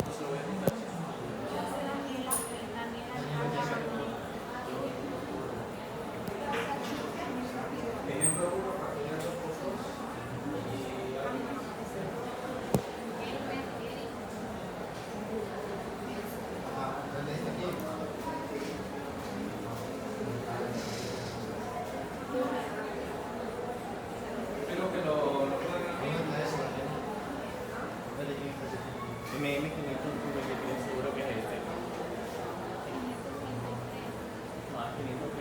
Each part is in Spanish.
Entonces lo voy a quitar. Ejemplo 1, factorial 2 por 2. Espero que lo puedan hacer. MM500 seguro que es este. No, 525.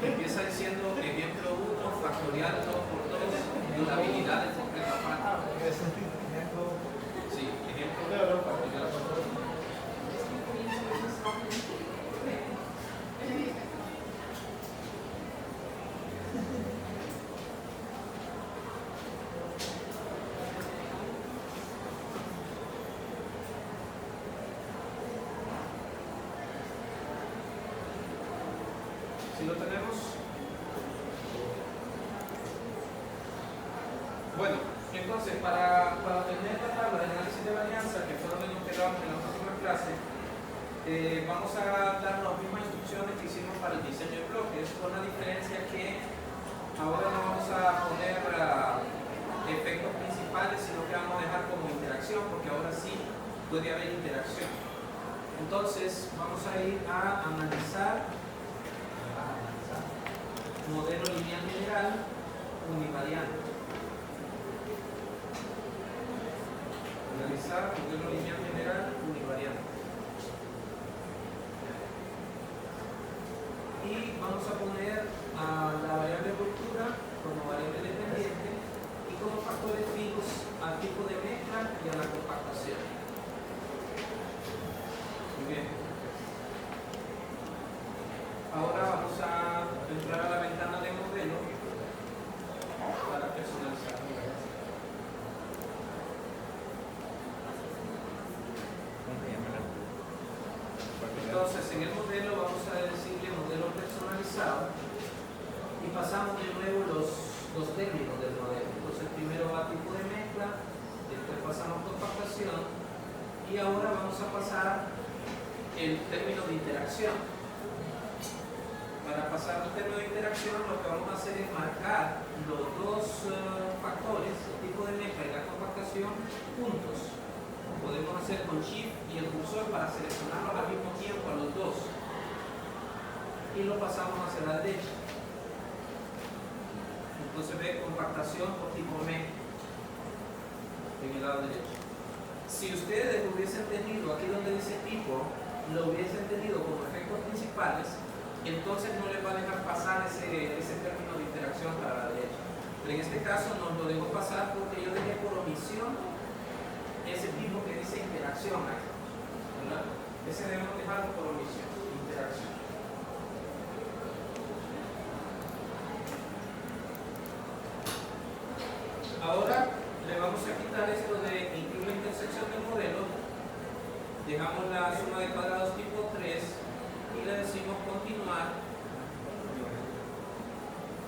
Empieza diciendo ejemplo 1, factorial 2 por 2, durabilidad del concreto aparte. Sí, ejemplo 1, factorial 2 por 2. ¿Sí lo tenemos? Bueno, entonces para tener la tabla de análisis de varianza, que fue donde nos quedamos en la última clase, vamos a dar las mismas instrucciones que hicimos para el diseño de bloques, con la diferencia que ahora no vamos a poner efectos principales, sino que vamos a dejar como interacción, porque ahora sí puede haber interacción. Entonces vamos a ir a analizar modelo lineal general univariante. Analizar modelo lineal general univariante. Y vamos a poner a la variable ruptura como variable dependiente y como factores fijos al tipo de mezcla y a la compactación. Muy bien. Ahora vamos a entrar a la ventana de modelo para personalizar. Entonces, en el modelo vamos a decirle modelo personalizado y pasamos de nuevo los términos del modelo. Entonces, primero va tipo de mezcla, después pasamos compactación y ahora vamos a pasar el término de interacción. Para pasar el término de interacción, lo que vamos a hacer es marcar los dos factores, el tipo de mezcla y la compactación, juntos. Podemos hacer con Shift y el cursor para seleccionarlos al mismo tiempo a los dos. Y lo pasamos hacia la derecha. Entonces ve compactación por tipo mezcla en el lado derecho. Si ustedes hubiesen tenido aquí donde dice tipo, lo hubiesen tenido como efectos principales, entonces no les va a dejar pasar ese término de interacción para la derecha. Pero en este caso nos lo dejo pasar porque yo dejé por omisión ese tipo que dice interacción ahí, ¿verdad? Ese debemos dejarlo por omisión, interacción. Ahora le vamos a quitar esto de incluir la intersección del modelo, dejamos la suma de cuadrados tipo 3 y le decimos continuar.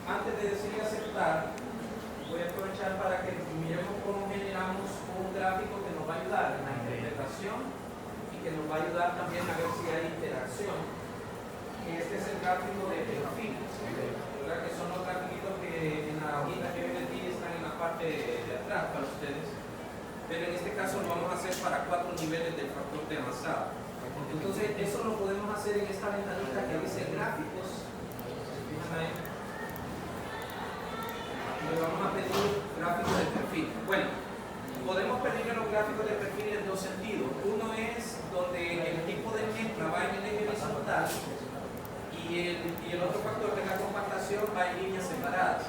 Antes de decirle aceptar, voy a aprovechar para que miremos cómo generamos un gráfico que nos va a ayudar en la interpretación y que nos va a ayudar también a ver si hay interacción. Este es el gráfico de perfil, ¿verdad? Que son los gráficos que en la hojita que ven aquí están en la parte de atrás para ustedes, pero en este caso lo vamos a hacer para 4 niveles del factor de avanzado. Entonces eso lo podemos hacer en esta ventanita que dice gráficos. Fijan ahí. Le vamos a pedir gráficos de perfil. Bueno, podemos pedirle los gráficos de perfil en dos sentidos. Uno es donde el tipo de mezcla va en el eje horizontal y el otro factor de la compactación va en líneas separadas.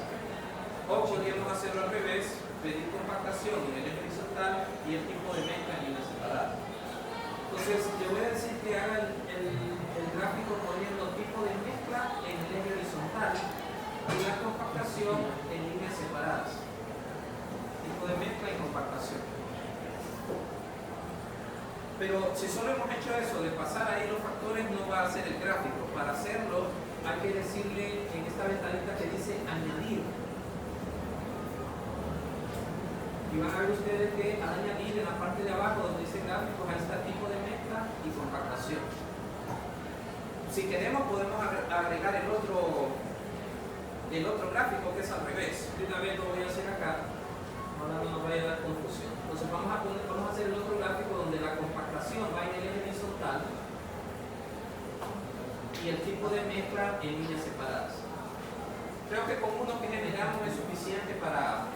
O podríamos hacerlo al revés, pedir compactación en el eje horizontal y el tipo de mezcla en líneas separadas. Entonces, le voy a decir que haga el gráfico poniendo tipo de mezcla en el eje horizontal y la compactación en líneas separadas. Tipo de mezcla y compactación. Pero si solo hemos hecho eso de pasar ahí los factores, no va a hacer el gráfico. Para hacerlo hay que decirle en esta ventanita que dice añadir. Y van a ver ustedes que al añadir en la parte de abajo donde dice gráficos, ahí está tipo de mezcla y compactación. Si queremos podemos agregar el otro gráfico que es al revés. De una vez lo voy a hacer acá, ahora no nos vaya a dar confusión. Entonces vamos a hacer el otro gráfico donde la compactación va en el eje horizontal y el tipo de mezcla en líneas separadas. Creo que con uno que generamos es suficiente para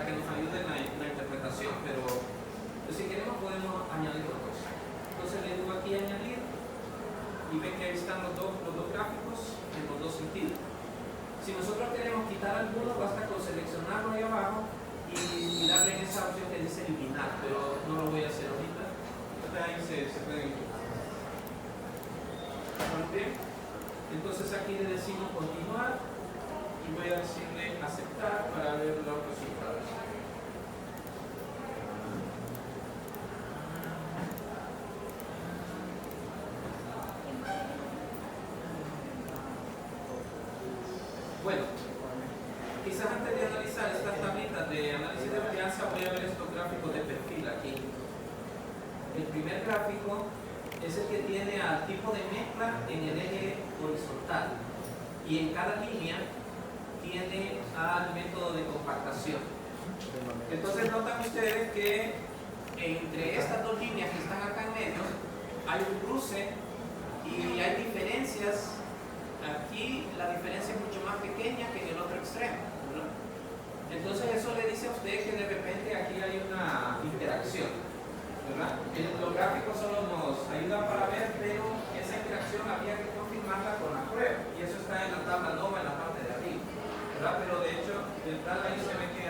que nos ayude en la interpretación, pero pues, si queremos podemos añadir otros. Entonces le digo aquí añadir y ven que ahí están los dos gráficos en los dos sentidos. Si nosotros queremos quitar alguno, basta con seleccionarlo ahí abajo y darle en esa opción que dice eliminar, pero no lo voy a hacer ahorita. Ahí se pueden eliminar. ¿Estamos bien? Entonces aquí le decimos continuar y voy a decirle aceptar para ver los resultados. Bueno, quizás antes de analizar estas tablitas de análisis de varianza voy a ver estos gráficos de perfil aquí. El primer gráfico es el que tiene al tipo de mezcla en el eje horizontal y en cada línea tiene al método de compactación. Entonces notan ustedes que entre estas dos líneas que están acá en medio hay un cruce y hay diferencias. Aquí la diferencia es mucho más pequeña que en el otro extremo, ¿verdad? Entonces eso le dice a usted que de repente aquí hay una interacción, ¿verdad? Los gráficos solo nos ayudan para ver, pero esa interacción había que confirmarla con la prueba y eso está en la tabla NOVA en la parte de arriba, ¿verdad? Pero de hecho detrás ahí se ve que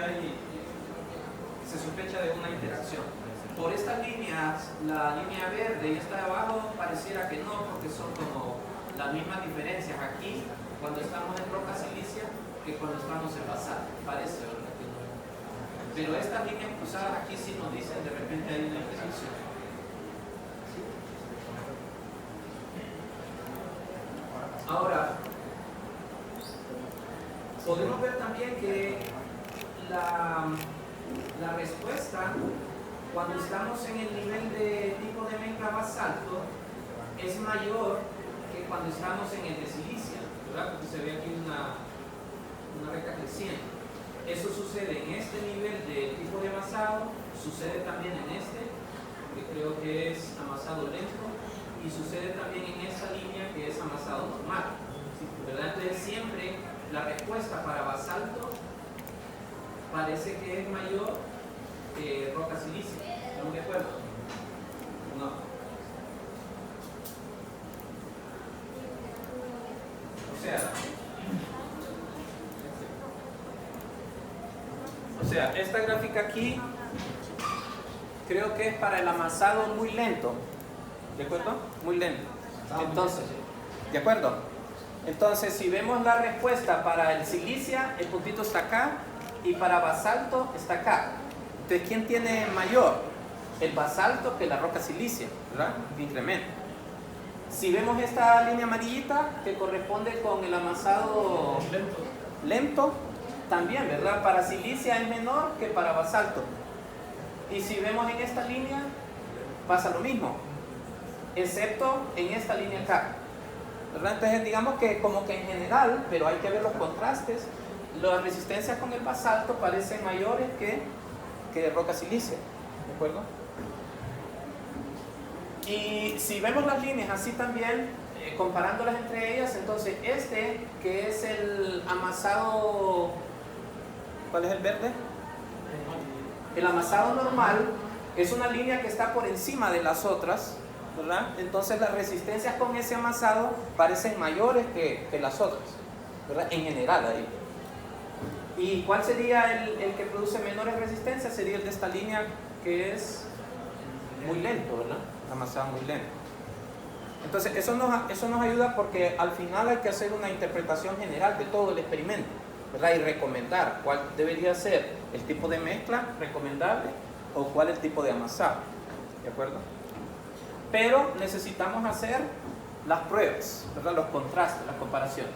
se sospecha de una interacción. Por estas líneas, la línea verde y esta de abajo pareciera que no, porque son como las mismas diferencias aquí cuando estamos en roca silicia que cuando estamos en basal. Parece, ¿verdad? Que no. Pero estas líneas cruzadas aquí sí nos dicen de repente hay una interacción. Ahora, podemos ver también que la respuesta cuando estamos en el nivel de tipo de mezcla basalto es mayor que cuando estamos en el de silicia, ¿verdad? Porque se ve aquí una recta creciente. Eso sucede en este nivel de tipo de amasado, sucede también en este, que creo que es amasado lento, y sucede también en esa línea que es amasado normal, ¿verdad? Entonces siempre la respuesta para basalto parece que es mayor que roca silicia. ¿Estamos de acuerdo? No. O sea, esta gráfica aquí creo que es para el amasado muy lento, ¿de acuerdo? Muy lento. Entonces, ¿de acuerdo? Entonces, si vemos la respuesta para el silicia, el puntito está acá y para basalto está acá. Entonces, ¿quién tiene mayor? El basalto que la roca silicia, ¿verdad? Incremento. Si vemos esta línea amarillita que corresponde con el amasado lento, también, ¿verdad? Para silicia es menor que para basalto. Y si vemos en esta línea, pasa lo mismo, excepto en esta línea acá, ¿verdad? Entonces digamos que como que en general, pero hay que ver los contrastes, las resistencias con el basalto parecen mayores que roca silicia, ¿de acuerdo? Y si vemos las líneas así también, comparándolas entre ellas, entonces este que es el amasado, ¿cuál es el verde? El amasado normal es una línea que está por encima de las otras, ¿verdad? Entonces las resistencias con ese amasado parecen mayores que las otras, ¿verdad? En general ahí. ¿Y cuál sería el que produce menores resistencias? Sería el de esta línea que es muy lento, ¿verdad? Amasado muy lento. Entonces eso nos ayuda porque al final hay que hacer una interpretación general de todo el experimento, ¿verdad? Y recomendar cuál debería ser el tipo de mezcla recomendable o cuál el tipo de amasado, ¿de acuerdo? Pero necesitamos hacer las pruebas, ¿verdad? Los contrastes, las comparaciones.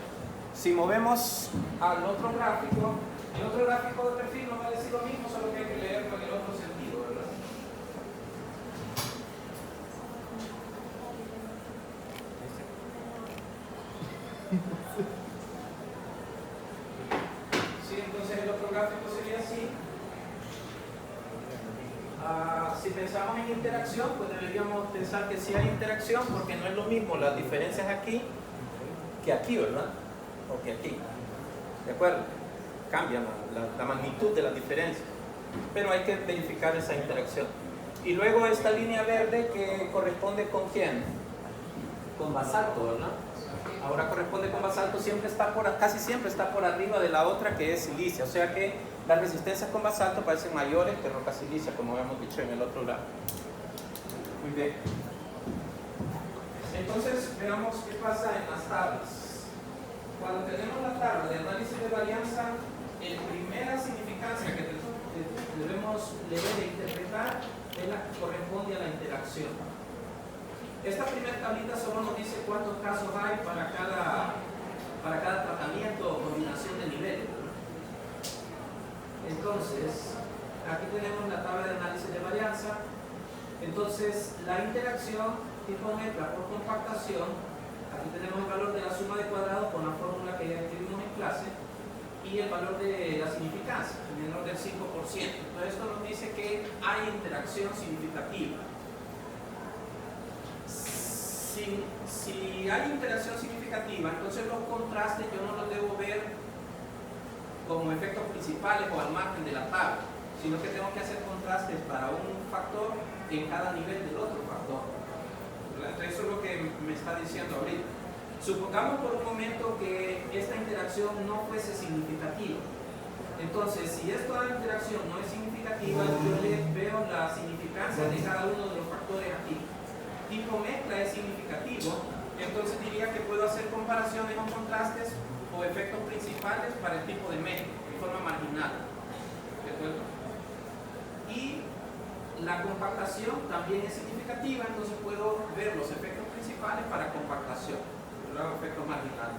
Si movemos al otro gráfico, el otro gráfico de perfil nos va a decir lo mismo, solo que hay que leerlo en el otro sentido, ¿verdad? Sí, entonces el otro gráfico sería así. Si pensamos en interacción, pues deberíamos pensar que sí hay interacción, porque no es lo mismo las diferencias aquí que aquí, ¿verdad? O que aquí. ¿De acuerdo? Cambia la magnitud de la diferencia. Pero hay que verificar esa interacción. Y luego esta línea verde que corresponde con quién? Con basalto, ¿verdad? Ahora corresponde con basalto, casi siempre está por arriba de la otra que es silicia. O sea que las resistencias con basalto parecen mayores que roca silicia, como habíamos dicho en el otro lado. Muy bien. Entonces veamos qué pasa en las tablas. Cuando tenemos la tabla de análisis de varianza, la primera significancia que debemos leer e interpretar es la que corresponde a la interacción. Esta primera tablita solo nos dice cuántos casos hay para cada tratamiento o combinación de niveles. Entonces, aquí tenemos la tabla de análisis de varianza. Entonces, la interacción tipo mezcla por compactación, aquí tenemos el valor de la suma de cuadrados con la fórmula que ya escribimos en clase, y el valor de la significancia, menor del 5%. Entonces, esto nos dice que hay interacción significativa. Si hay interacción significativa, entonces los contrastes yo no los debo ver como efectos principales o al margen de la tabla, sino que tengo que hacer contrastes para un factor en cada nivel del otro factor. Entonces eso es lo que me está diciendo ahorita. Supongamos por un momento que esta interacción no fuese significativa. Entonces, si esta interacción no es significativa, yo le veo la significancia de cada uno de los factores aquí. Tipo mezcla es significativo, entonces diría que puedo hacer comparaciones o contrastes o efectos principales para el tipo de mezcla, de forma marginal. ¿De acuerdo? Y la compactación también es significativa, entonces puedo ver los efectos principales para compactación, los efectos marginales.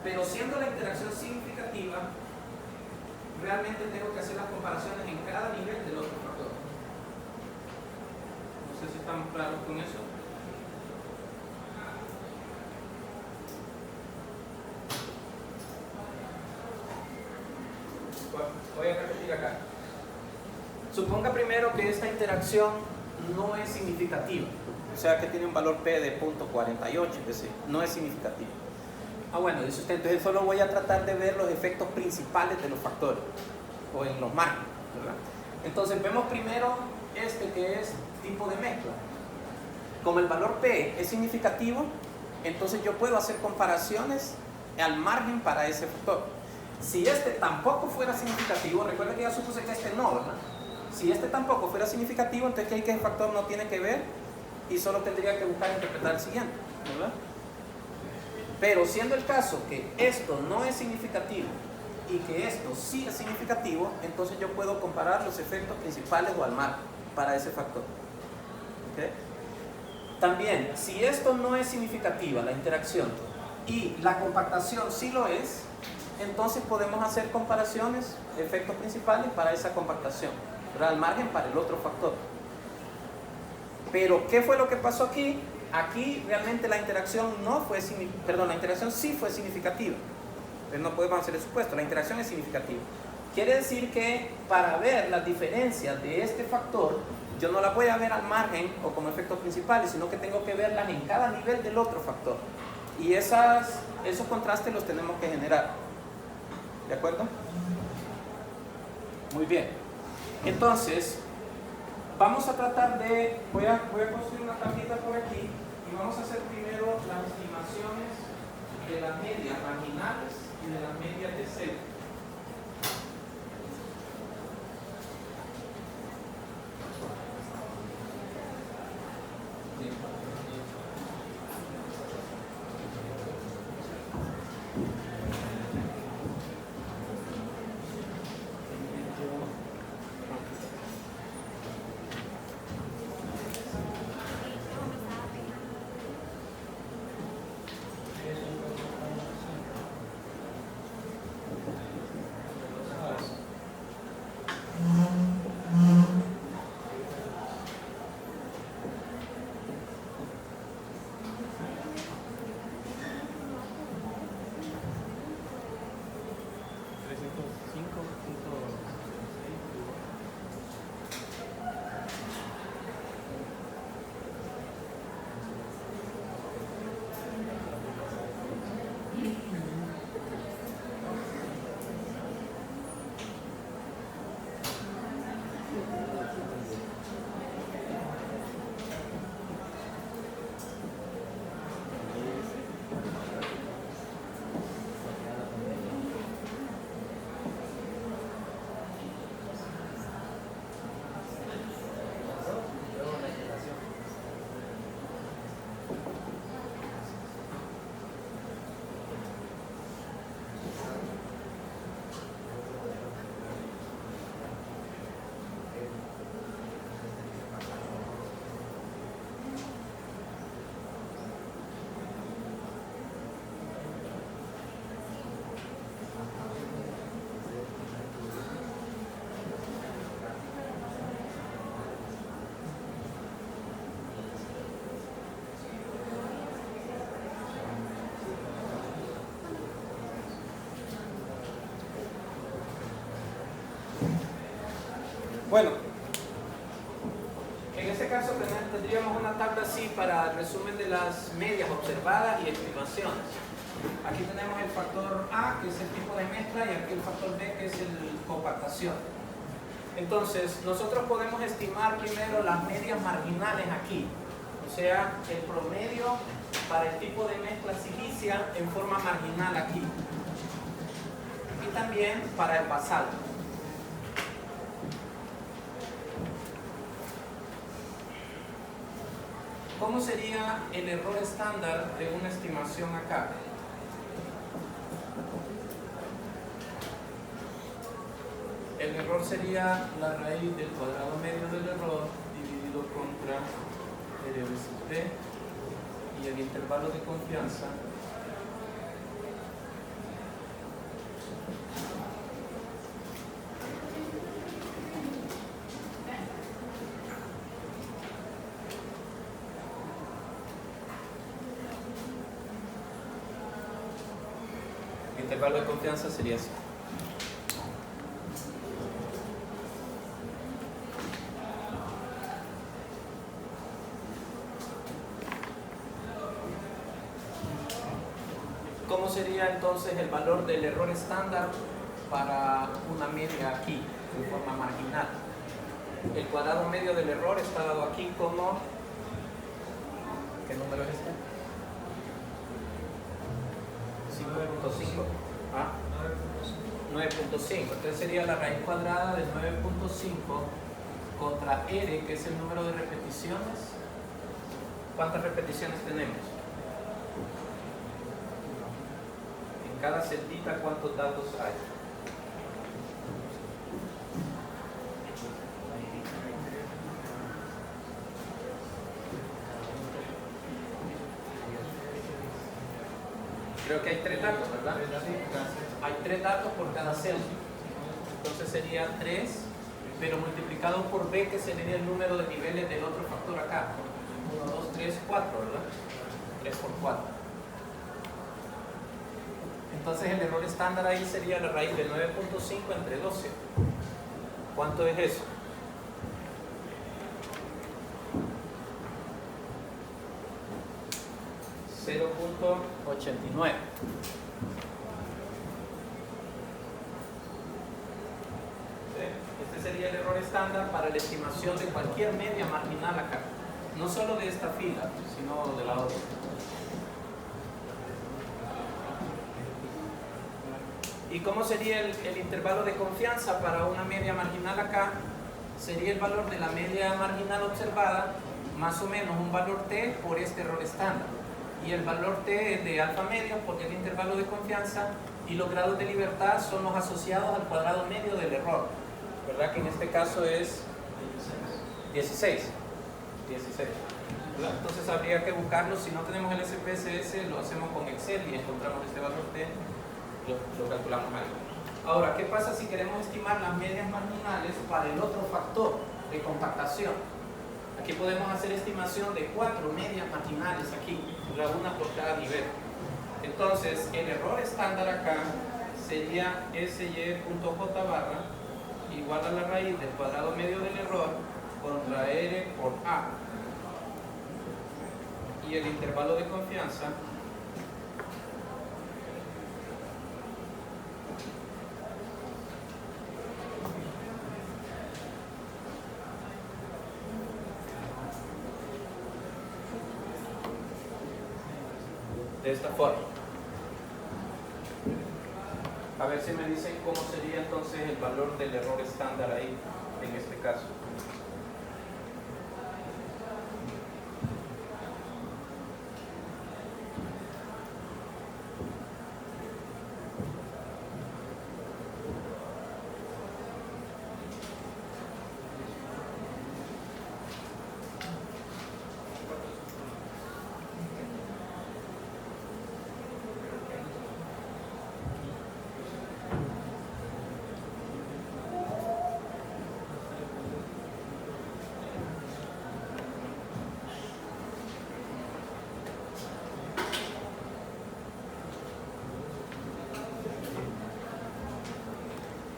Pero siendo la interacción significativa, realmente tengo que hacer las comparaciones en cada nivel del otro factor. No sé si estamos claros con eso. Voy a repetir acá. Suponga primero que esta interacción no es significativa, o sea que tiene un valor P de 0.48, es decir, no es significativo. Bueno, dice usted, entonces solo voy a tratar de ver los efectos principales de los factores, o en los márgenes, ¿verdad? Entonces vemos primero este que es tipo de mezcla. Como el valor P es significativo, entonces yo puedo hacer comparaciones al margen para ese factor. Si este tampoco fuera significativo, recuerda que ya supuse que este no, ¿verdad? Si este tampoco fuera significativo, entonces ¿qué el factor no tiene que ver? Y solo tendría que buscar interpretar el siguiente, ¿verdad? Pero siendo el caso que esto no es significativo y que esto sí es significativo, entonces yo puedo comparar los efectos principales o al margen para ese factor. ¿Okay? También, si esto no es significativa, la interacción, y la compactación sí lo es, entonces podemos hacer comparaciones, efectos principales para esa compactación, pero al margen para el otro factor. Pero, ¿qué fue lo que pasó aquí? Aquí realmente la interacción la interacción sí fue significativa. Entonces no podemos hacer el supuesto, la interacción es significativa. Quiere decir que para ver las diferencias de este factor, yo no las voy a ver al margen o como efectos principales, sino que tengo que verlas en cada nivel del otro factor. Y esos contrastes los tenemos que generar. ¿De acuerdo? Muy bien. Entonces, vamos a tratar de... Voy a construir una tablita por aquí y vamos a hacer primero las estimaciones de las medias marginales y de las medias de centro. Bueno, en este caso tendríamos una tabla así para el resumen de las medias observadas y estimaciones. Aquí tenemos el factor A, que es el tipo de mezcla, y aquí el factor B, que es el compactación. Entonces, nosotros podemos estimar primero las medias marginales aquí, o sea, el promedio para el tipo de mezcla silicia en forma marginal aquí. Y también para el basalto. ¿Cómo sería el error estándar de una estimación acá? El error sería la raíz del cuadrado medio del error dividido contra R veces B y el intervalo de confianza sería así. ¿Cómo sería entonces el valor del error estándar para una media aquí, en forma marginal? El cuadrado medio del error está dado aquí como... ¿Qué número es este? 5.5. ¿Ah? 9.5. Entonces sería la raíz cuadrada de 9.5 contra R, que es el número de repeticiones. ¿Cuántas repeticiones tenemos? En cada celita, ¿cuántos datos hay? Creo que hay 3 datos, ¿verdad? Hay 3 datos por cada celda. Entonces sería 3, pero multiplicado por B, que sería el número de niveles del otro factor acá. 1, 2, 3, 4, ¿verdad? 3 por 4. Entonces el error estándar ahí sería la raíz de 9.5 entre 12. ¿Cuánto es eso? .89. Este sería el error estándar para la estimación de cualquier media marginal acá. No solo de esta fila, sino de la otra. ¿Y cómo sería el intervalo de confianza para una media marginal acá? Sería el valor de la media marginal observada, más o menos un valor t por este error estándar. Y el valor t es de alfa medio porque es el intervalo de confianza, y los grados de libertad son los asociados al cuadrado medio del error, ¿verdad? Que en este caso es 16. ¿Verdad? Entonces habría que buscarlo. Si no tenemos el SPSS, lo hacemos con Excel y encontramos este valor t, lo calculamos ahí. Ahora, ¿qué pasa si queremos estimar las medias marginales para el otro factor de compactación? Aquí podemos hacer estimación de 4 medias marginales aquí, una por cada nivel. Entonces, el error estándar acá sería SY.J barra igual a la raíz del cuadrado medio del error contra R por A. Y el intervalo de confianza de esta forma. A ver si me dicen cómo sería entonces el valor del error estándar ahí, en este caso.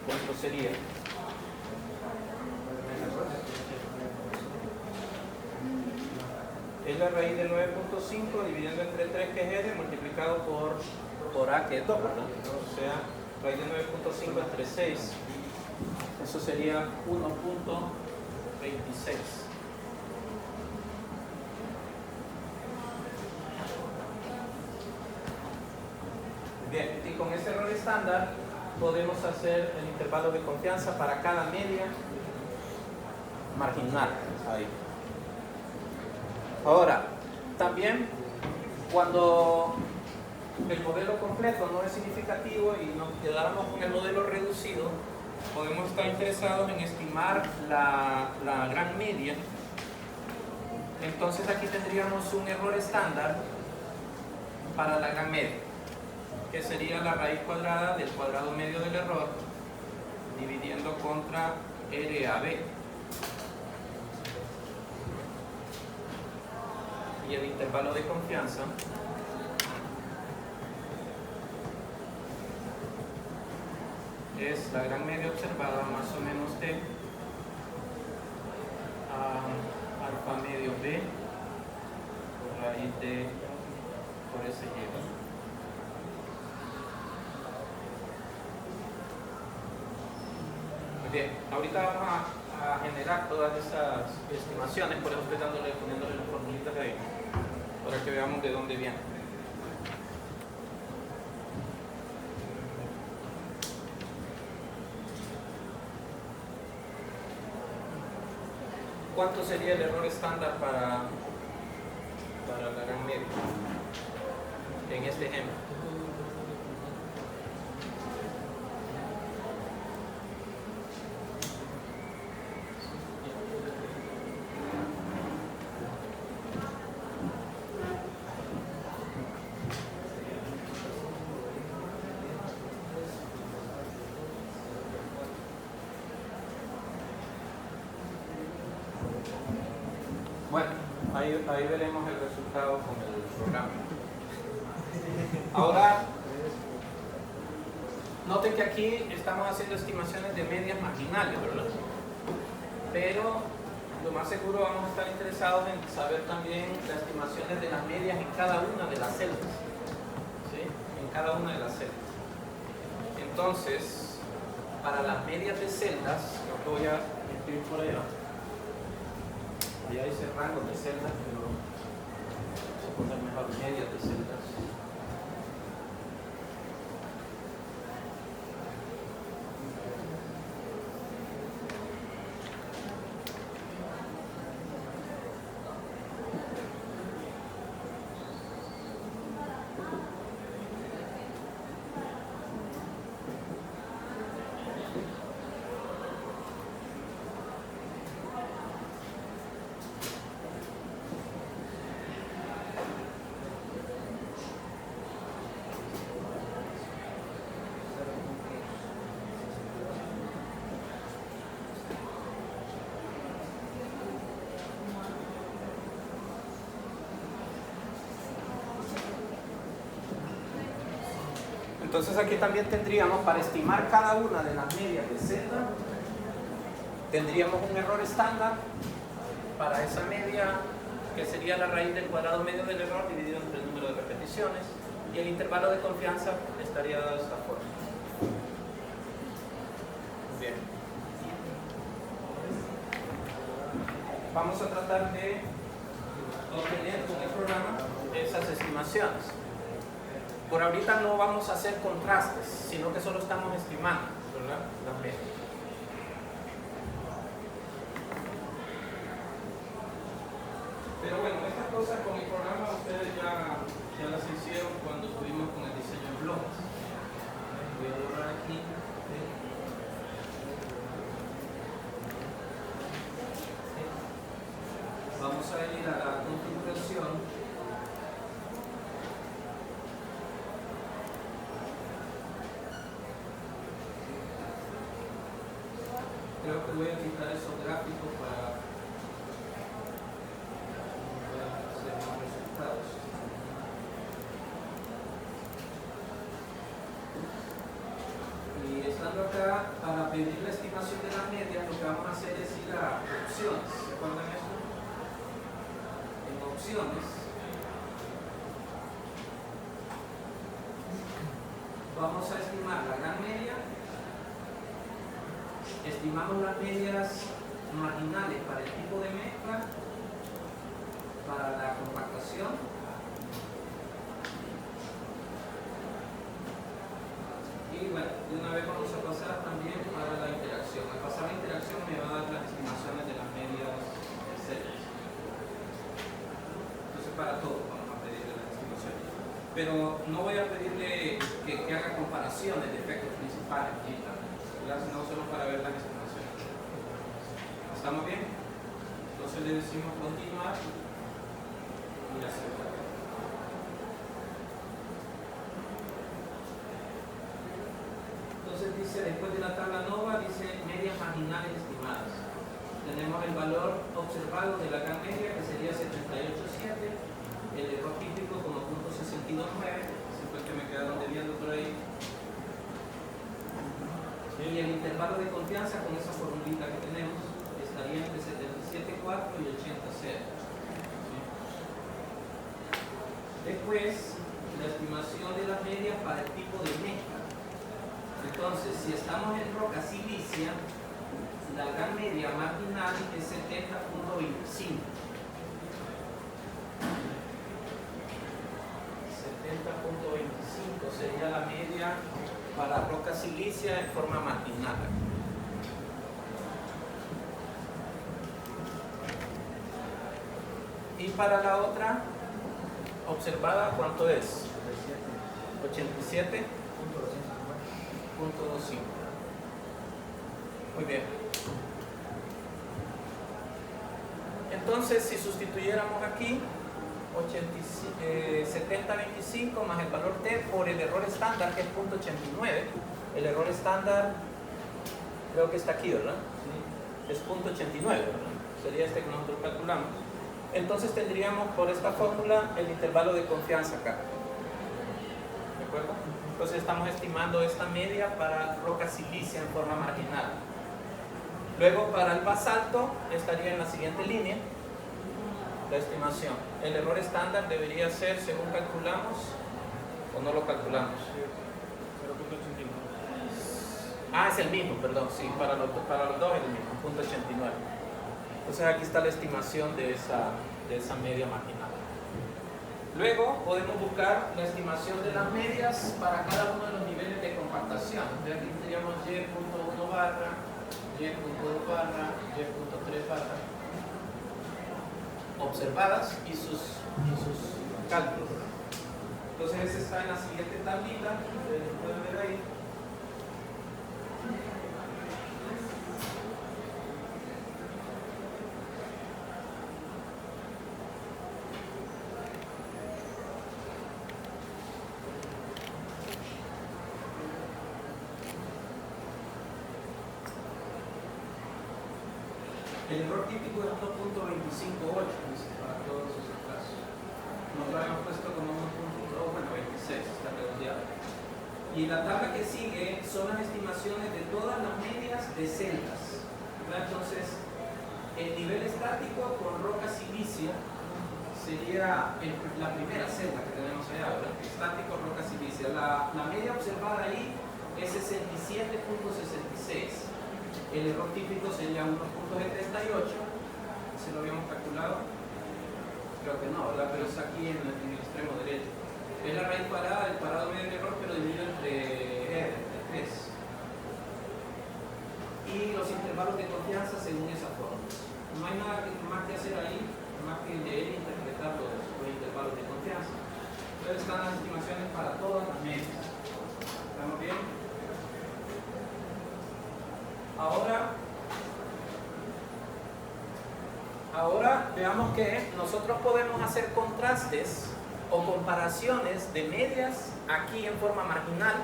¿Cuánto sería? la raíz de 9.5 dividiendo entre 3, que es R, multiplicado por A, que es 2, ¿verdad? O sea, raíz de 9.5 entre 6, eso sería 1.26. Bien, y con ese error estándar podemos hacer el intervalo de confianza para cada media marginal. Ahí. Ahora, también cuando el modelo completo no es significativo y nos quedáramos con el modelo reducido, podemos estar interesados en estimar la gran media. Entonces aquí tendríamos un error estándar para la gran media, que sería la raíz cuadrada del cuadrado medio del error dividiendo contra RAB. Y el intervalo de confianza es la gran media observada más o menos de alfa medio B por raíz de por ese y. Bien, ahorita vamos a generar todas esas estimaciones, por eso estoy poniéndole las formulitas ahí, para que veamos de dónde viene. ¿Cuánto sería el error estándar para la gran media en este ejemplo? Bueno, ahí veremos el resultado con el programa. Ahora, noten que aquí estamos haciendo estimaciones de medias marginales, ¿verdad? Pero lo más seguro vamos a estar interesados en saber también las estimaciones de las medias en cada una de las celdas. ¿Sí? En cada una de las celdas. Entonces, para las medias de celdas, lo voy a escribir por allá. Ya dice rango de celdas, pero vamos a poner mejor medias de celdas. Entonces aquí también tendríamos, para estimar cada una de las medias de celda, tendríamos un error estándar para esa media, que sería la raíz del cuadrado medio del error dividido entre el número de repeticiones, y el intervalo de confianza estaría dado de esta forma. Bien. Vamos a tratar de obtener con el programa esas estimaciones. Por ahorita no vamos a hacer contrastes, sino que solo estamos estimando, ¿verdad? Las medias. Pero bueno, estas cosas con el programa ustedes ya las hicieron cuando estuvimos con el diseño en bloques. Voy a borrar aquí. Vamos a ir a la configuración. Creo que voy a quitar esos gráficos para hacer más resultados. Y estando acá, para pedir la estimación de las medias, lo que vamos a hacer es ir a opciones. ¿Se acuerdan eso? En opciones, vamos a estimar la gran media, estimamos las medias marginales para el tipo de mezcla, para la compactación, y bueno, de una vez vamos a pasar también para la interacción. Al pasar la interacción me va a dar las estimaciones de las medias celdas. Entonces para todo vamos a pedirle las estimaciones. Pero no voy a pedirle que haga comparaciones de efectos principales, sino solo para ver las estimaciones. ¿Estamos bien? Entonces le decimos continuar y aceptar. Entonces dice, después de la tabla nova, dice medias marginales estimadas. Tenemos el valor observado de la gran media, que sería 78,7, el error típico como .629, siempre que me quedaron debiendo por ahí, y el intervalo de confianza con esa formulita que tenemos estaría entre 77,4 y 80,0. Después, la estimación de las medias para el tipo de mezcla. Entonces, si estamos en roca silicia, la gran media marginal es 70,25. 70,25 sería la media para roca silicia en forma marginal. Y para la otra observada, ¿cuánto es? 87,25. Muy bien. Entonces, si sustituyéramos aquí 70,25 más el valor T por el error estándar, que es 0.89, el error estándar creo que está aquí, ¿verdad? Sí. Es 0.89, ¿verdad? Sería este que nosotros calculamos. Entonces tendríamos por esta fórmula el intervalo de confianza acá. ¿De acuerdo? Entonces estamos estimando esta media para roca silicia en forma marginal. Luego para el basalto estaría en la siguiente línea la estimación. El error estándar debería ser, según calculamos, o no lo calculamos. 0.89. Ah, es el mismo, perdón, sí, para los dos es el mismo, 0.89. Entonces aquí está la estimación de esa media marginal. Luego podemos buscar la estimación de las medias para cada uno de los niveles de compactación. Entonces aquí tendríamos Y.1 barra, Y.2 barra, Y.3 barra observadas y sus cálculos. Entonces ese está en la siguiente tablita, ustedes lo pueden ver ahí. El error típico es 1.258 para todos esos casos. Nosotros habíamos puesto como 1.26, está redondeado. Y la tabla que sigue son las estimaciones de todas las medias de celdas. Entonces, el nivel estático con roca silicia sería la primera celda que tenemos allá, ¿verdad? Estático roca silicia. La media observada ahí es 67.66. El error típico sería 1.78. ¿Se lo habíamos calculado? Creo que no, ¿verdad? Pero está aquí en el extremo derecho. Es la raíz cuadrada del cuadrado medio del error, pero dividido entre 3. Y los intervalos de confianza según esa forma. No hay nada más que hacer ahí, más que leer e interpretar los intervalos de confianza. Entonces están las estimaciones para todas las medias. ¿Estamos bien? Ahora veamos que nosotros podemos hacer contrastes o comparaciones de medias aquí en forma marginal.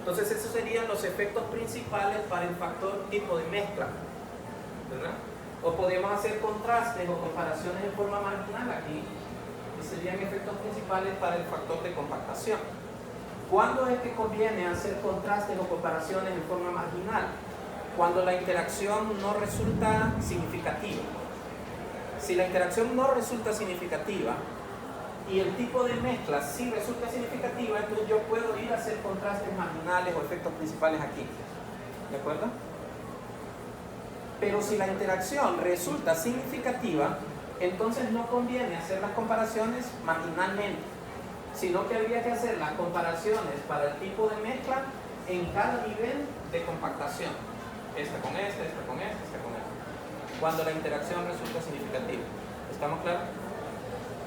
Entonces esos serían los efectos principales para el factor tipo de mezcla, ¿verdad? O podemos hacer contrastes o comparaciones en forma marginal aquí, que serían efectos principales para el factor de compactación. ¿Cuándo es que conviene hacer contrastes o comparaciones en forma marginal? Cuando la interacción no resulta significativa. Si la interacción no resulta significativa y el tipo de mezcla sí resulta significativa, entonces yo puedo ir a hacer contrastes marginales o efectos principales aquí. ¿De acuerdo? Pero si la interacción resulta significativa, entonces no conviene hacer las comparaciones marginalmente, sino que habría que hacer las comparaciones para el tipo de mezcla en cada nivel de compactación. Esta con esta, esta con esta, esta con esta. Cuando la interacción resulta significativa. ¿Estamos claros?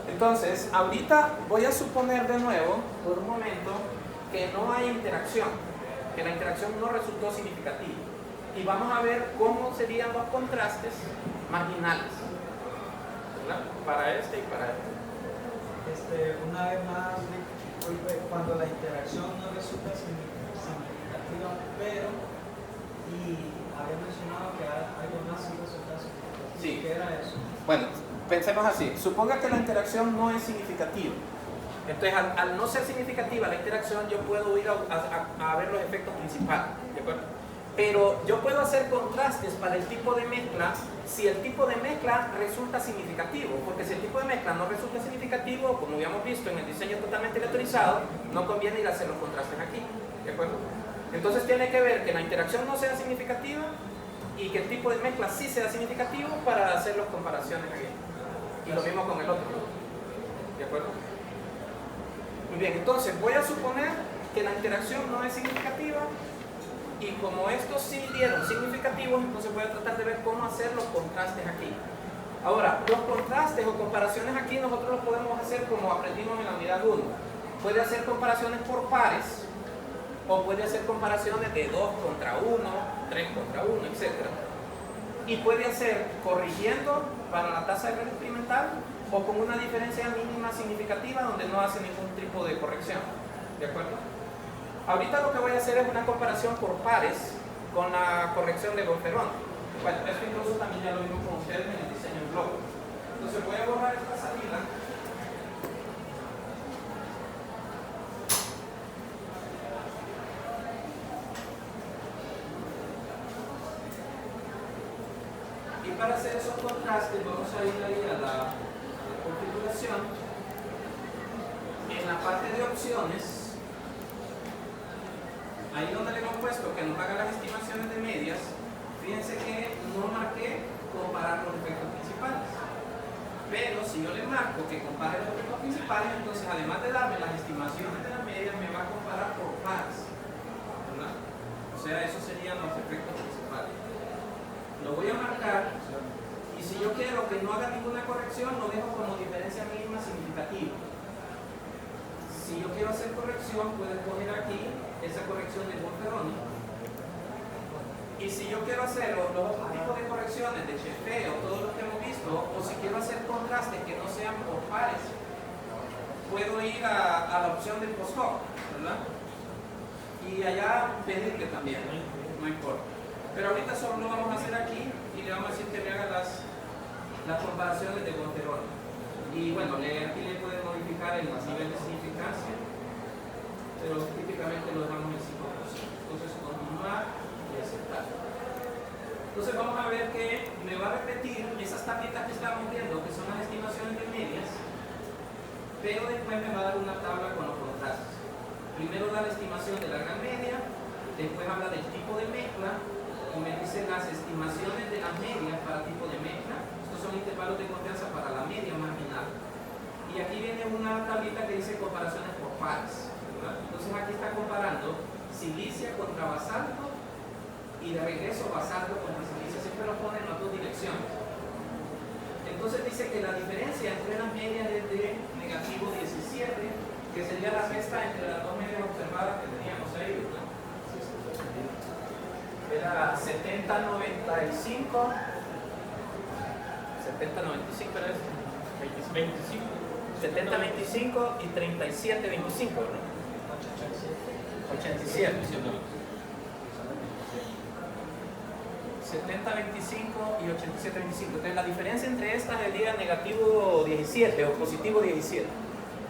Entonces, ahorita voy a suponer de nuevo, por un momento, que no hay interacción, que la interacción no resultó significativa. Y vamos a ver cómo serían los contrastes marginales, ¿verdad? Para este y para este. Una vez más, cuando la interacción no resulta significativa, pero, y había mencionado que algo más sí resulta significativo. Sí. ¿Qué era eso? Bueno, pensemos así. Suponga que la interacción no es significativa. Entonces, al no ser significativa la interacción, yo puedo ir a ver los efectos principales, ¿de acuerdo? Pero yo puedo hacer contrastes para el tipo de mezcla si el tipo de mezcla resulta significativo, porque si el tipo de mezcla no resulta significativo, como habíamos visto en el diseño totalmente aleatorizado, no conviene ir a hacer los contrastes aquí, ¿de acuerdo? Entonces tiene que ver que la interacción no sea significativa y que el tipo de mezcla sí sea significativo para hacer las comparaciones aquí. Y lo mismo con el otro, ¿de acuerdo? Muy bien, entonces voy a suponer que la interacción no es significativa. Y como estos sí dieron significativos, entonces voy a tratar de ver cómo hacer los contrastes aquí. Ahora, los contrastes o comparaciones aquí nosotros los podemos hacer como aprendimos en la unidad 1. Puede hacer comparaciones por pares, o puede hacer comparaciones de 2 contra 1, 3 contra 1, etc. Y puede hacer corrigiendo para la tasa de error experimental o con una diferencia mínima significativa donde no hace ningún tipo de corrección. ¿De acuerdo? Ahorita lo que voy a hacer es una comparación por pares con la corrección de Gonferón. Bueno, esto incluso también ya lo vimos con ustedes en el diseño en bloque. Entonces voy a borrar esta salida. Y para hacer esos contrastes vamos a ir ahí a la configuración. En la parte de opciones, ahí donde le hemos puesto que nos haga las estimaciones de medias, fíjense que no marqué comparar los efectos principales. Pero si yo le marco que compare los efectos principales, entonces además de darme las estimaciones de las medias, me va a comparar por pares, ¿verdad? O sea, esos serían los efectos principales. Lo voy a marcar, y si yo quiero que no haga ninguna corrección, lo dejo como diferencia mínima significativa. Si yo quiero hacer corrección, puedo poner aquí esa corrección de Gonferoni. Y si yo quiero hacer los otros tipos de correcciones de chefeo, todo lo que hemos visto, o si quiero hacer contrastes que no sean por pares, puedo ir a la opción de post-hoc, ¿verdad? Y allá pedirle también, no importa. Pero ahorita solo lo vamos a hacer aquí y le vamos a decir que me haga las comparaciones de Gonferoni. Y bueno, aquí le puede modificar el nivel de significancia, pero típicamente lo dejamos en 5%. Entonces, continuar y aceptar. Entonces, vamos a ver que me va a repetir esas tablitas que estamos viendo, que son las estimaciones de medias, pero después me va a dar una tabla con los contrastes. Primero da la estimación de la gran media, después habla del tipo de mezcla y me dice las estimaciones de las medias para tipo de mezcla. Son intervalos de confianza para la media marginal. Y aquí viene una tablita que dice comparaciones por pares, ¿verdad? Entonces aquí está comparando silicia contra basalto y de regreso basalto contra silicia. Siempre lo pone en las dos direcciones. Entonces dice que la diferencia entre las medias es de negativo 17, que sería la resta entre las dos medias observadas que teníamos ahí, ¿verdad? Era 70-95. 70-95 era esto. 25. 70-25 y 37-25, ¿no? 87. 70-25 y 87-25. Entonces la diferencia entre estas sería negativo 17 o positivo 17.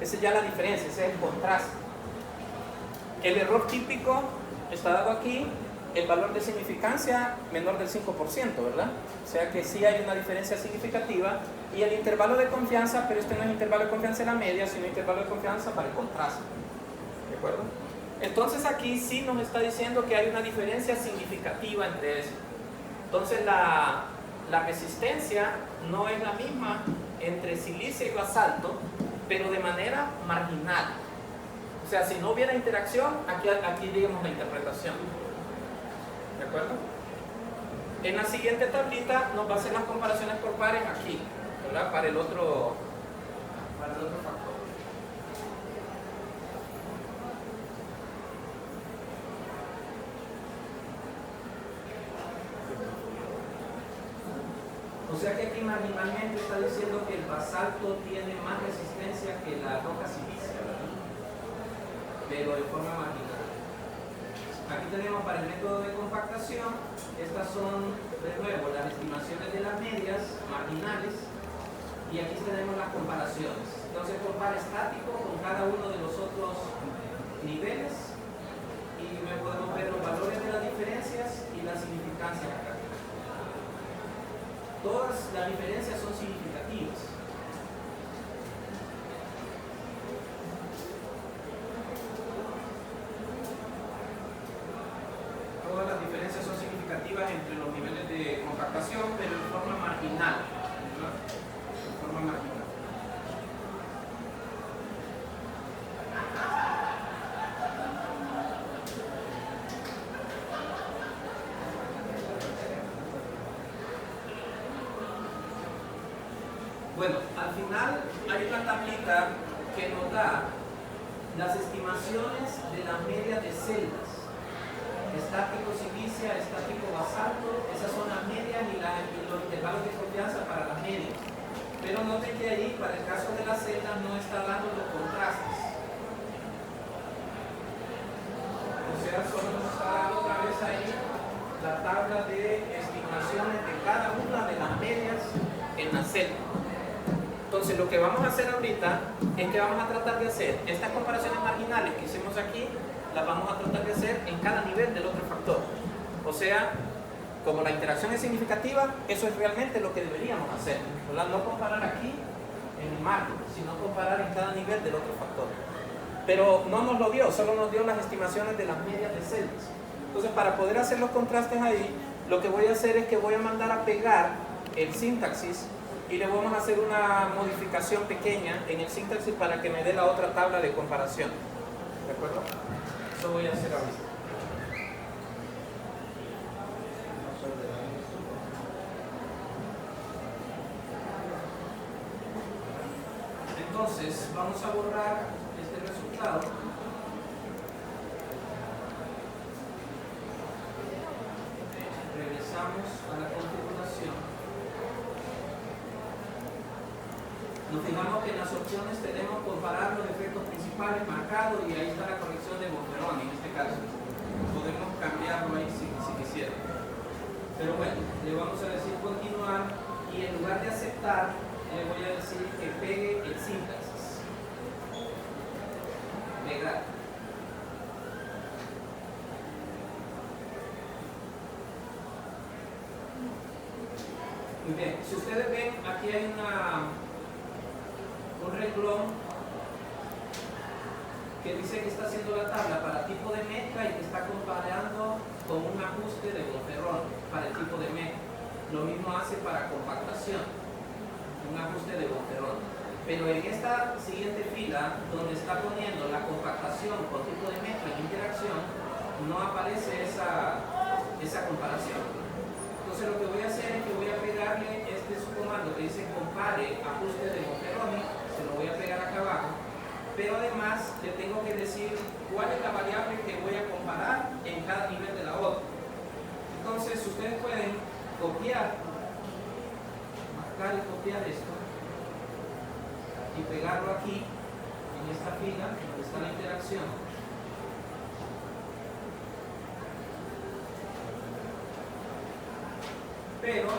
Esa es ya la diferencia, ese es el contraste. El error típico está dado aquí el valor de significancia menor del 5%, ¿verdad? O sea que sí hay una diferencia significativa. Y el intervalo de confianza, pero este no es intervalo de confianza en la media, sino intervalo de confianza para el contraste. ¿De acuerdo? Entonces aquí sí nos está diciendo que hay una diferencia significativa entre eso. Entonces la resistencia no es la misma entre silicio y basalto, pero de manera marginal. O sea, si no hubiera interacción, aquí digamos la interpretación. ¿De acuerdo? En la siguiente tablita nos va a hacer las comparaciones por pares aquí, ¿verdad? Para el otro factor. O sea que aquí marginalmente está diciendo que el basalto tiene más resistencia que la roca silicia, ¿verdad? Pero de forma marginal. Aquí tenemos para el método de compactación, estas son de nuevo las estimaciones de las medias marginales y aquí tenemos las comparaciones. Entonces compara estático con cada uno de los otros niveles y podemos ver los valores de las diferencias y las significancias acá. Todas las diferencias son significativas. Todas las diferencias son significativas entre los niveles de compactación, pero en forma marginal, ¿verdad? En forma marginal. Bueno, al final hay una tablita que nos da las estimaciones de las medias de celdas. Estático silicia, estático basalto, esas son las medias y los intervalos de confianza para las medias. Pero noten que ahí, para el caso de las celdas, no está dando los contrastes. O sea, solo nos está dando otra vez ahí la tabla de estimaciones de cada una de las medias en la celda. Entonces lo que vamos a hacer ahorita es que vamos a tratar de hacer estas comparaciones marginales que hicimos aquí, las vamos a tratar de hacer en cada nivel del otro factor. O sea, como la interacción es significativa, eso es realmente lo que deberíamos hacer, ¿verdad? No comparar aquí en el margen, sino comparar en cada nivel del otro factor. Pero no nos lo dio, solo nos dio las estimaciones de las medias de celdas. Entonces para poder hacer los contrastes ahí, lo que voy a hacer es que voy a mandar a pegar el sintaxis y le vamos a hacer una modificación pequeña en el sintaxis para que me dé la otra tabla de comparación. ¿De acuerdo? Eso voy a hacer ahorita. Entonces, vamos a borrar este resultado. Regresamos a la configuración. Nos fijamos que en las opciones tenemos comparar los efectos principales marcados y ahí está la corrección de Monferroni en este caso. Podemos cambiarlo ahí si quisiera. Pero bueno, le vamos a decir continuar y en lugar de aceptar, le voy a decir que pegue el sintaxis. Pegar. Muy bien, si ustedes ven, aquí hay un renglón que dice que está haciendo la tabla para tipo de mezcla y que está comparando con un ajuste de Monferroni para el tipo de mezcla. Lo mismo hace para compactación, un ajuste de Monferroni. Pero en esta siguiente fila, donde está poniendo la compactación con tipo de mezcla en interacción, no aparece esa comparación. Entonces lo que voy a hacer es que voy a pegarle este subcomando que dice compare ajuste de Monferroni, se lo voy a pegar acá abajo, pero además le tengo que decir cuál es la variable que voy a comparar en cada nivel de la otra. Entonces ustedes pueden copiar, marcar y copiar esto y pegarlo aquí en esta fila donde está la interacción. Pero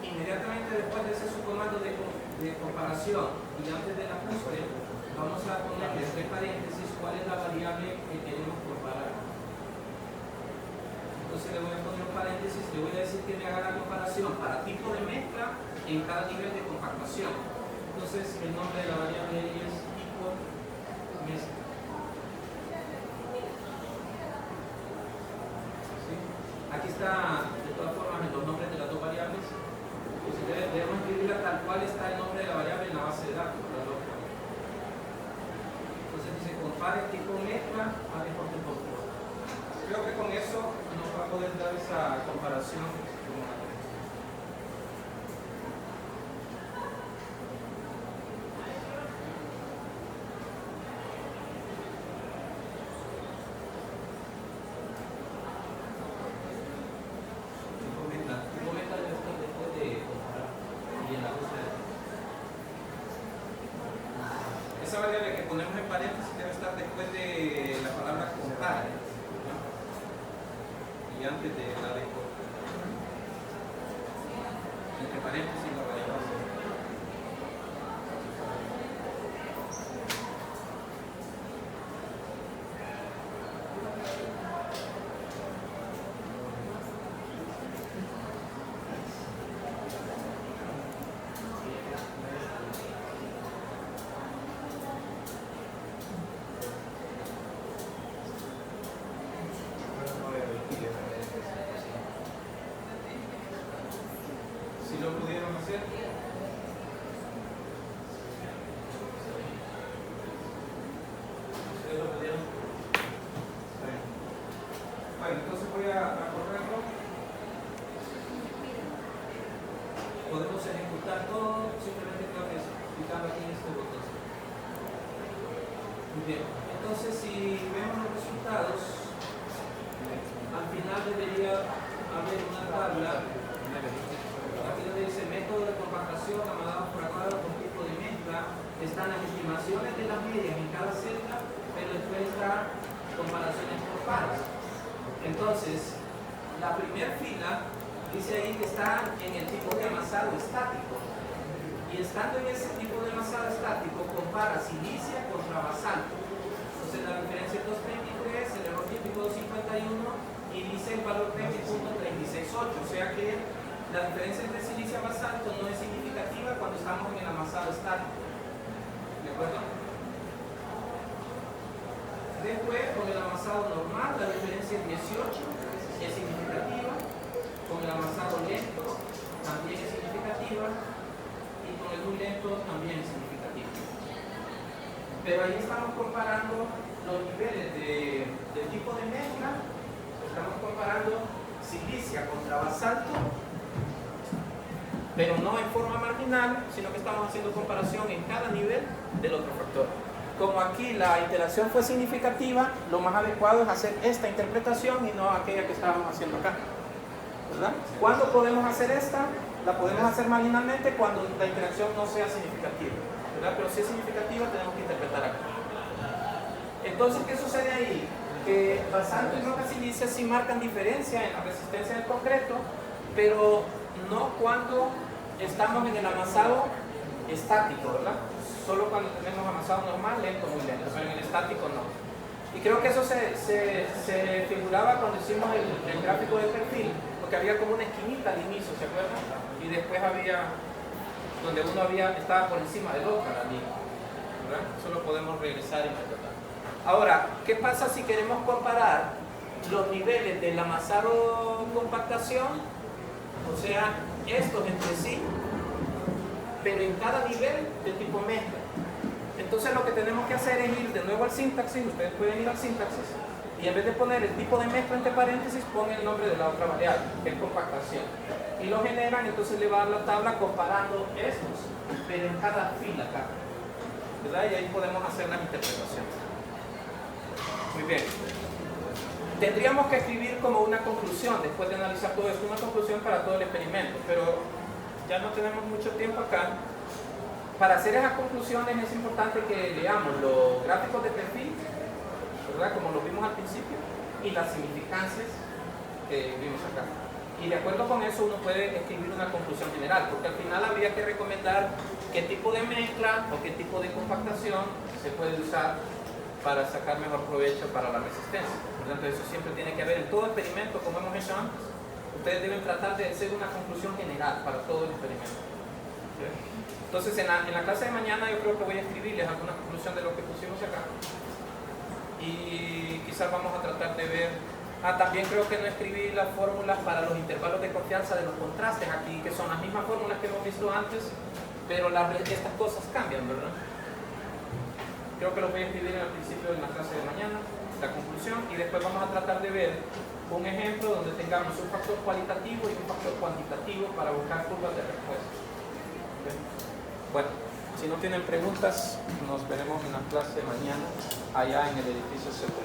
inmediatamente después de ese subcomando de comparación y antes del ajuste, vamos a ponerle entre paréntesis cuál es la variable que queremos comparar. Entonces le voy a poner un paréntesis, le voy a decir que me haga la comparación para tipo de mezcla en cada nivel de compactación. Entonces el nombre de la variable ahí es tipo mezcla. ¿Sí? Aquí está de todas formas los nombres de las dos variables. Pues debemos escribirla tal cual está el nombre de la variable en la base de datos. Entonces dice compare tipo mezcla a default temporal. Creo que con eso nos va a poder dar esa comparación. Esa variable que ponemos en paréntesis debe estar después de la palabra compare, ¿no? Y antes de la de entre paréntesis la variable. Si lo pudieron hacer. ¿Ustedes lo pudieron? Bueno, entonces voy a correrlo. Podemos ejecutar todo, simplemente tengo que explicar aquí en este botón. Muy bien, entonces si vemos los resultados, al final debería haber una tabla. Aquí donde dice método de compactación, amalgama por cuadro con tipo de mezcla, están las estimaciones de las medias en cada celda, pero después está comparaciones por pares. Entonces, la primera fila dice ahí que está en el tipo de amasado estático. Y estando en ese tipo de amasado estático, compara silicia contra basalto. Entonces, la diferencia es 233, el error típico 251 y dice el valor técnico 368. O sea que la diferencia entre silicia y basalto no es significativa cuando estamos en el amasado estático. ¿De acuerdo? Después, con el amasado normal, la diferencia es 18, es significativa. Con el amasado lento, también es significativa. Y con el muy lento, también es significativa. Pero ahí estamos comparando los niveles del tipo de mezcla. Estamos comparando silicia contra basalto, pero no en forma marginal, sino que estamos haciendo comparación en cada nivel del otro factor. Como aquí la iteración fue significativa, lo más adecuado es hacer esta interpretación y no aquella que estábamos haciendo acá, ¿verdad? ¿Cuándo podemos hacer esta? La podemos hacer marginalmente cuando la iteración no sea significativa, ¿verdad? Pero si es significativa tenemos que interpretar acá. Entonces, ¿qué sucede ahí? Que basalto y roca silicia sí marcan diferencia en la resistencia del concreto, pero no cuando estamos en el amasado estático, ¿verdad? Solo cuando tenemos amasado normal, lento, muy lento, pero en el estático no. Y creo que eso se figuraba cuando hicimos el gráfico de perfil, porque había como una esquinita al inicio, ¿se acuerdan? Y después había, donde uno estaba por encima del otro, la línea, ¿verdad? Solo podemos regresar y interpretar. Ahora, ¿qué pasa si queremos comparar los niveles del amasado compactación? O sea, estos entre sí, pero en cada nivel de tipo mezcla. Entonces lo que tenemos que hacer es ir de nuevo al sintaxis. Ustedes pueden ir al sintaxis y en vez de poner el tipo de mezcla entre paréntesis, ponen el nombre de la otra variable, que es compactación. Y lo generan, entonces le va a dar la tabla comparando estos, pero en cada fila acá, ¿verdad? Y ahí podemos hacer las interpretaciones. Muy bien. Tendríamos que escribir como una conclusión, después de analizar todo esto, una conclusión para todo el experimento, pero ya no tenemos mucho tiempo acá. Para hacer esas conclusiones es importante que leamos los gráficos de perfil, ¿verdad? Como lo vimos al principio, y las significancias que vimos acá. Y de acuerdo con eso uno puede escribir una conclusión general, porque al final habría que recomendar qué tipo de mezcla o qué tipo de compactación se puede usar para sacar mejor provecho para la resistencia. Por lo tanto, eso siempre tiene que haber en todo experimento, como hemos hecho antes. Ustedes deben tratar de hacer una conclusión general para todo el experimento. ¿Sí? Entonces, en la clase de mañana yo creo que voy a escribirles alguna conclusión de lo que pusimos acá. Y quizás vamos a tratar de ver... también creo que no escribí las fórmulas para los intervalos de confianza de los contrastes aquí, que son las mismas fórmulas que hemos visto antes, pero estas cosas cambian, ¿verdad? Creo que los voy a escribir al principio de la clase de mañana, la conclusión, y después vamos a tratar de ver un ejemplo donde tengamos un factor cualitativo y un factor cuantitativo para buscar curvas de respuesta. ¿Okay? Bueno, si no tienen preguntas, nos veremos en la clase de mañana allá en el edificio C3.